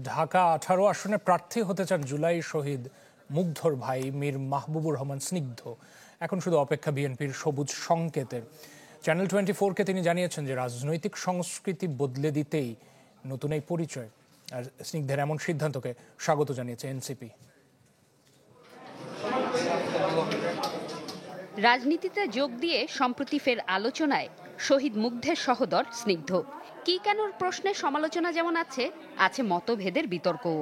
ঢাকা 18 আসনে প্রার্থী হতে চান জুলাই শহীদ মুগ্ধর ভাই মীর মাহবুবুর রহমান স্নিগ্ধ। এখন শুধু অপেক্ষা বিএনপির সবুজ সংকেতের। চ্যানেল 24-কে তিনি জানিয়েছেন যে রাজনৈতিক সংস্কৃতি বদলে দিতেই নতুন এই পরিচয়। আর স্নিগ্ধের এমন সিদ্ধান্তকে স্বাগত জানিয়েছে এনসিপি। রাজনীতিতে যোগ দিয়ে সম্প্রতি ফের আলোচনায় শহীদ মুগ্ধের সহোদর স্নিগ্ধ। কি কেন প্রশ্নে সমালোচনা যেমন আছে মতভেদের বিতর্কও।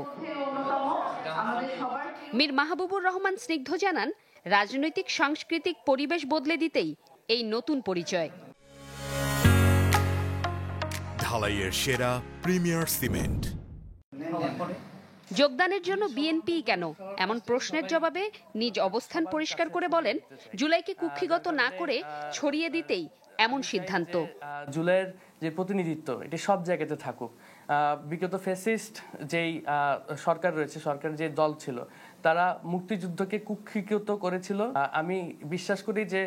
মীর মাহবুবুর রহমান স্নিগ্ধ জানান, রাজনৈতিক সাংস্কৃতিক পরিবেশ বদলে দিতেই এই নতুন পরিচয়। ঢালাইয়ের সেরা প্রিমিয়ার সিমেন্ট। যোগদানের জন্য বিএনপি কেন, এমন প্রশ্নের জবাবে নিজ অবস্থান পরিষ্কার করে বলেন, জুলাইকে কুক্ষিগত না করে ছড়িয়ে দিতেই এমন সিদ্ধান্ত। জুলাইয়ের যে প্রতিনিধিত্ব এটি সব জায়গাতে থাকুক। বিগত ফ্যাসিস্ট যেই সরকার রয়েছে, সরকারের যে দল ছিল, তারা মুক্তিযুদ্ধকে কুক্ষিগত করেছিল। আমি বিশ্বাস করি যে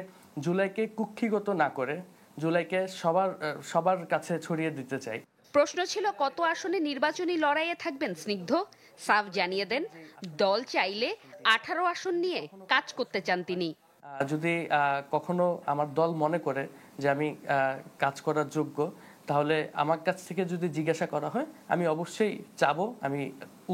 জুলাইকে কুক্ষিগত না করে জুলাইকে সবার কাছে ছড়িয়ে দিতে চাই। প্রশ্ন ছিল কত আসনে নির্বাচনী লড়াইয়ে থাকবেন স্নিগ্ধ। সাফ জানিয়ে দেন, দল চাইলে 18 আসন নিয়ে কাজ করতে চান তিনি। যদি কখনো আমার দল মনে করে যে আমি কাজ করার যোগ্য, তাহলে আমার কাছ থেকে যদি জিজ্ঞাসা করা হয়, আমি অবশ্যই চাবো আমি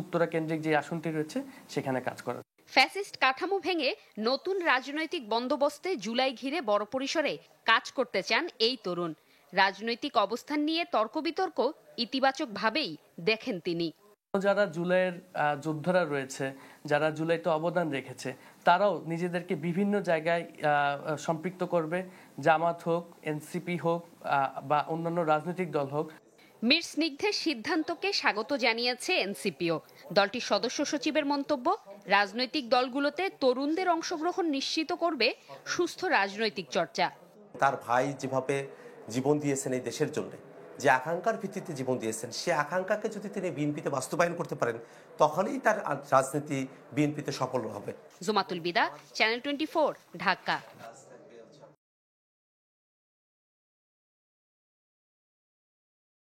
উত্তরা কেন্দ্রিক যে আসনটি রয়েছে সেখানে কাজ করার। ফ্যাসিস্ট কাঠামো ভেঙে নতুন রাজনৈতিক বন্দোবস্তে জুলাই ঘিরে বড় পরিসরে কাজ করতে চান এই তরুণ। রাজনৈতিক অবস্থান নিয়ে তর্ক বিতর্ক ইতিবাচক ভাবেই দেখেন তিনি। যারা জুলাইয়ের যোদ্ধারা রয়েছে, যারা জুলাইতে অবদান রেখেছে, তারাও নিজেদেরকে বিভিন্ন জায়গায় সম্পৃক্ত করবে। জামাত হোক, এনসিপি হোক বা অন্যান্য রাজনৈতিক দল হোক। মীর স্নিগ্ধের সিদ্ধান্তকে স্বাগত জানিয়েছে এনসিপিও। দলটির সদস্য সচিবের মন্তব্য, রাজনৈতিক দলগুলোতে তরুণদের অংশগ্রহণ নিশ্চিত করবে সুস্থ রাজনৈতিক চর্চা। তার ভাই যেভাবে জীবন দিয়েছেন এই দেশের জন্য, যে আকাঙ্ক্ষার ভিত্তিতে জীবন দিয়েছেন, সে আকাঙ্ক্ষাকে যদি তিনি বিএনপিতে বাস্তবায়ন করতে পারেন, তখনই তার রাজনীতি বিএনপিতে সফল হবে। জুমাতুল বিদা, চ্যানেল 24, ঢাকা।